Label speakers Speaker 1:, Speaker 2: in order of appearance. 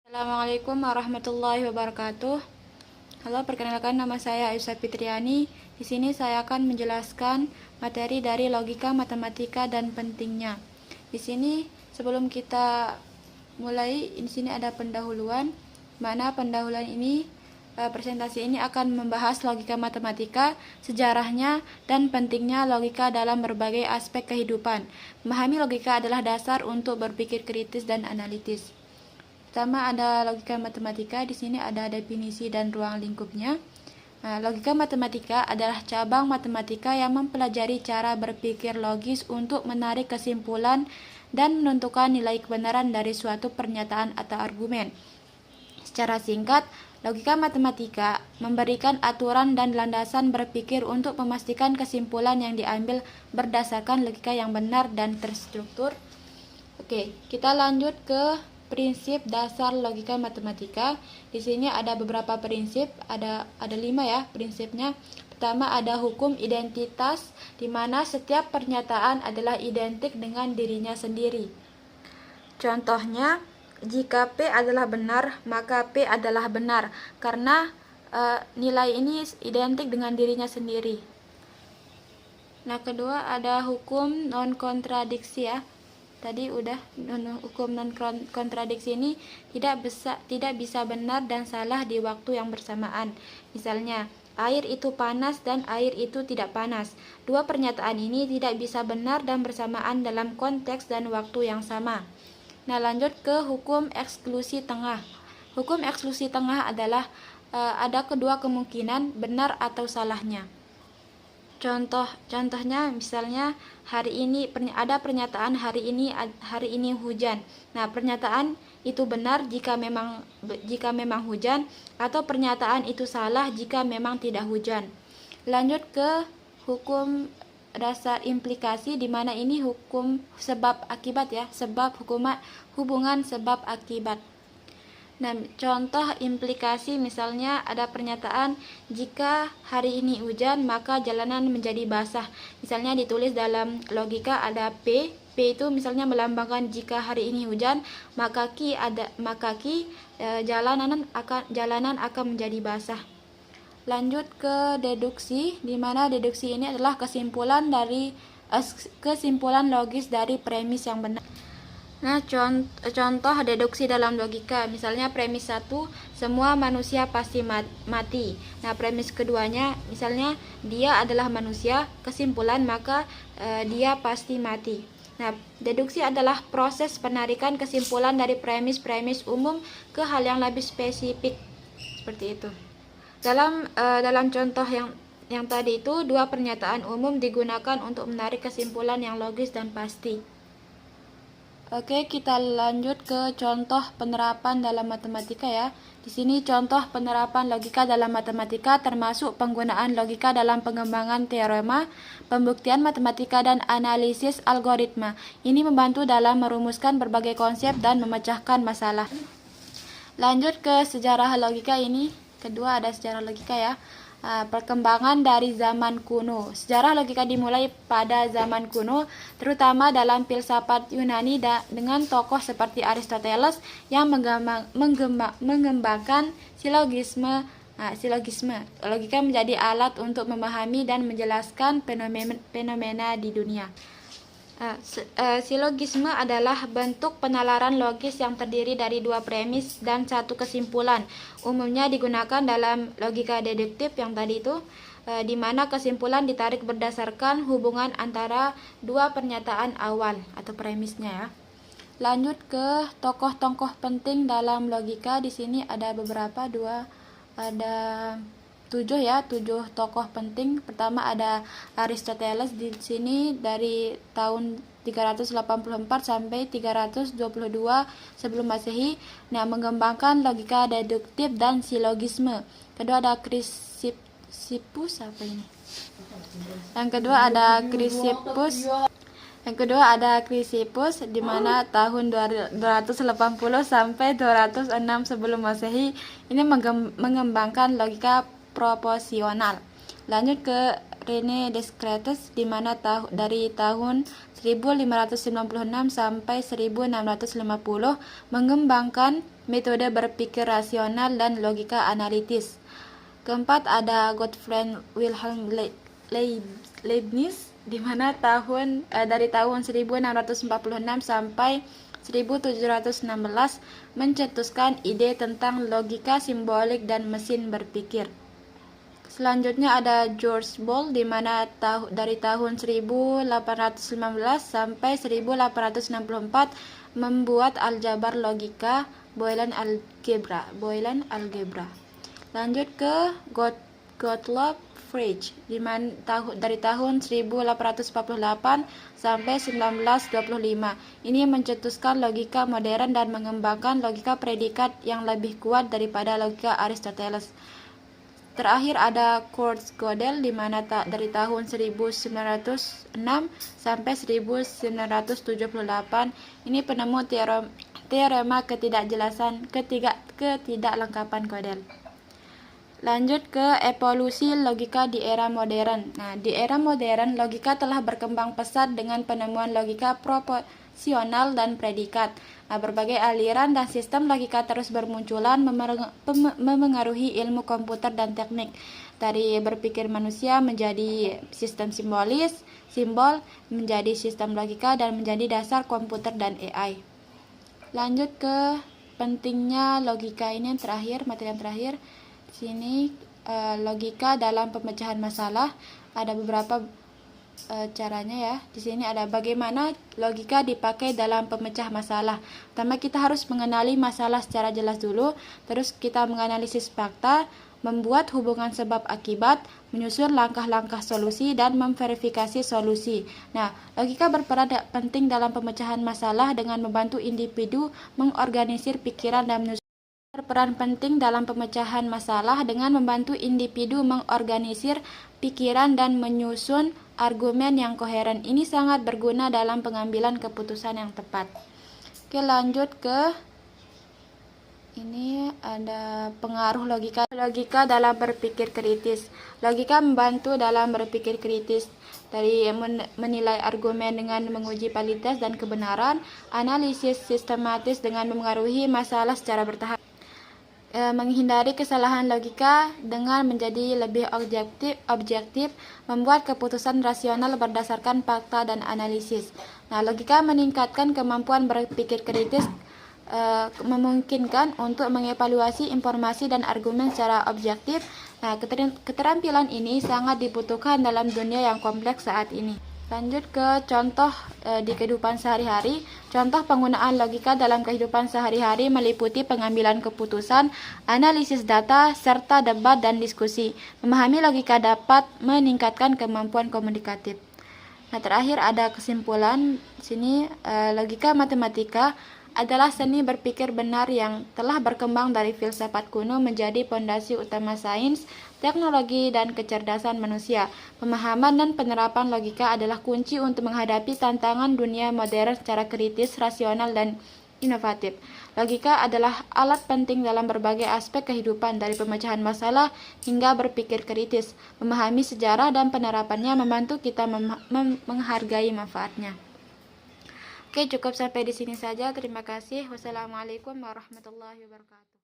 Speaker 1: Assalamualaikum warahmatullahi wabarakatuh. Halo, perkenalkan nama saya Aisyah Fitriani. Di sini saya akan menjelaskan materi dari logika matematika dan pentingnya. Di sini sebelum kita mulai, di sini ada pendahuluan. Mana pendahuluan ini presentasi ini akan membahas logika matematika, sejarahnya, dan pentingnya logika dalam berbagai aspek kehidupan. Memahami logika adalah dasar untuk berpikir kritis dan analitis. Pertama ada logika matematika, di sini ada definisi dan ruang lingkupnya. Logika matematika adalah cabang matematika yang mempelajari cara berpikir logis untuk menarik kesimpulan dan menentukan nilai kebenaran dari suatu pernyataan atau argumen. Secara singkat, logika matematika memberikan aturan dan landasan berpikir untuk memastikan kesimpulan yang diambil berdasarkan logika yang benar dan terstruktur. Oke, kita lanjut ke prinsip dasar logika matematika. Di sini ada beberapa prinsip, ada 5 ya prinsipnya. Pertama ada hukum identitas, di mana setiap pernyataan adalah identik dengan dirinya sendiri. Contohnya, jika P adalah benar, maka P adalah benar karena nilai ini identik dengan dirinya sendiri. Nah, kedua ada hukum non kontradiksi ya. Tadi udah, hukum non kontradiksi ini tidak bisa benar dan salah di waktu yang bersamaan. Misalnya, air itu panas dan air itu tidak panas. Dua pernyataan ini tidak bisa benar dan bersamaan dalam konteks dan waktu yang sama. Nah, lanjut ke hukum eksklusi tengah. Hukum eksklusi tengah adalah ada kedua kemungkinan benar atau salahnya. Contohnya misalnya hari ini ada pernyataan hari ini hujan. Nah, pernyataan itu benar jika memang hujan, atau pernyataan itu salah jika memang tidak hujan. Lanjut ke hukum dasar implikasi, di mana ini hukum sebab akibat ya, hubungan sebab akibat. Nah, contoh implikasi misalnya ada pernyataan jika hari ini hujan maka jalanan menjadi basah. Misalnya ditulis dalam logika ada P itu misalnya melambangkan jika hari ini hujan, maka jalanan akan menjadi basah. Lanjut ke deduksi, di mana deduksi ini adalah kesimpulan logis dari premis yang benar. Nah, contoh deduksi dalam logika, misalnya premis 1, semua manusia pasti mati. Nah, premis keduanya, misalnya dia adalah manusia, kesimpulan maka dia pasti mati. Nah, deduksi adalah proses penarikan kesimpulan dari premis-premis umum ke hal yang lebih spesifik, seperti itu. Dalam contoh yang tadi itu, dua pernyataan umum digunakan untuk menarik kesimpulan yang logis dan pasti. Oke, kita lanjut ke contoh penerapan dalam matematika ya. Di sini contoh penerapan logika dalam matematika termasuk penggunaan logika dalam pengembangan teorema, pembuktian matematika dan analisis algoritma. Ini membantu dalam merumuskan berbagai konsep dan memecahkan masalah. Lanjut ke sejarah logika ini. Kedua ada sejarah logika ya. Perkembangan dari zaman kuno. Sejarah logika dimulai pada zaman kuno, terutama dalam filsafat Yunani dengan tokoh seperti Aristoteles yang mengembangkan silogisme. Logika menjadi alat untuk memahami dan menjelaskan fenomena di dunia. Silogisme adalah bentuk penalaran logis yang terdiri dari dua premis dan satu kesimpulan. Umumnya digunakan dalam logika deduktif yang tadi itu, di mana kesimpulan ditarik berdasarkan hubungan antara dua pernyataan awal atau premisnya ya. Lanjut ke tokoh-tokoh penting dalam logika. Di sini ada beberapa, ada 7 tokoh penting. Pertama ada Aristoteles, di sini dari tahun 384 sampai 322 sebelum Masehi. Nah, mengembangkan logika deduktif dan silogisme. Kedua ada Chrysippus di mana tahun 280 sampai 206 sebelum Masehi. Ini mengembangkan logika proporsional. Lanjut ke René Descartes, di mana dari tahun 1596 sampai 1650 mengembangkan metode berpikir rasional dan logika analitis. Keempat ada Gottfried Wilhelm Leibniz, di mana dari tahun 1646 sampai 1716 mencetuskan ide tentang logika simbolik dan mesin berpikir. Selanjutnya ada George Boole, di mana dari tahun 1815 sampai 1864 membuat aljabar logika Boolean algebra. Lanjut ke Gottlob Frege, dari tahun 1848 sampai 1925. Ini mencetuskan logika modern dan mengembangkan logika predikat yang lebih kuat daripada logika Aristoteles. Terakhir ada Kurt Gödel, di mana dari tahun 1906 sampai 1978. Ini penemu teorema ketidaklengkapan Gödel. Lanjut ke evolusi logika di era modern. Nah, di era modern, logika telah berkembang pesat dengan penemuan logika proposisional dan predikat. Nah, berbagai aliran dan sistem logika terus bermunculan memengaruhi ilmu komputer dan teknik. Dari berpikir manusia menjadi sistem simbol menjadi sistem logika dan menjadi dasar komputer dan AI. Lanjut ke pentingnya logika, ini yang terakhir, materi yang terakhir. Sini logika dalam pemecahan masalah, ada beberapa caranya ya. Di sini ada bagaimana logika dipakai dalam pemecah masalah. Pertama, kita harus mengenali masalah secara jelas dulu, terus kita menganalisis fakta, membuat hubungan sebab akibat, menyusun langkah-langkah solusi, dan memverifikasi solusi. Nah, logika berperan penting dalam pemecahan masalah dengan membantu individu mengorganisir pikiran dan menyusun berperan penting dalam pemecahan masalah dengan membantu individu mengorganisir pikiran dan menyusun argumen yang koheren. Ini sangat berguna dalam pengambilan keputusan yang tepat. Oke, lanjut ke ini ada pengaruh logika dalam berpikir kritis. Logika membantu dalam berpikir kritis, dari menilai argumen dengan menguji validitas dan kebenaran, analisis sistematis dengan memengaruhi masalah secara bertahap, menghindari kesalahan logika dengan menjadi lebih objektif, membuat keputusan rasional berdasarkan fakta dan analisis. Nah, logika meningkatkan kemampuan berpikir kritis, memungkinkan untuk mengevaluasi informasi dan argumen secara objektif. Nah, keterampilan ini sangat dibutuhkan dalam dunia yang kompleks saat ini. Lanjut ke contoh di kehidupan sehari-hari. Contoh penggunaan logika dalam kehidupan sehari-hari meliputi pengambilan keputusan, analisis data, serta debat dan diskusi. Memahami logika dapat meningkatkan kemampuan komunikatif. Nah, terakhir ada kesimpulan. Sini logika matematika adalah seni berpikir benar yang telah berkembang dari filsafat kuno menjadi pondasi utama sains, teknologi, dan kecerdasan manusia. Pemahaman dan penerapan logika adalah kunci untuk menghadapi tantangan dunia modern secara kritis, rasional, dan inovatif. Logika adalah alat penting dalam berbagai aspek kehidupan, dari pemecahan masalah hingga berpikir kritis. Memahami sejarah dan penerapannya membantu kita menghargai manfaatnya. Oke, cukup sampai di sini saja. Terima kasih. Wassalamualaikum warahmatullahi wabarakatuh.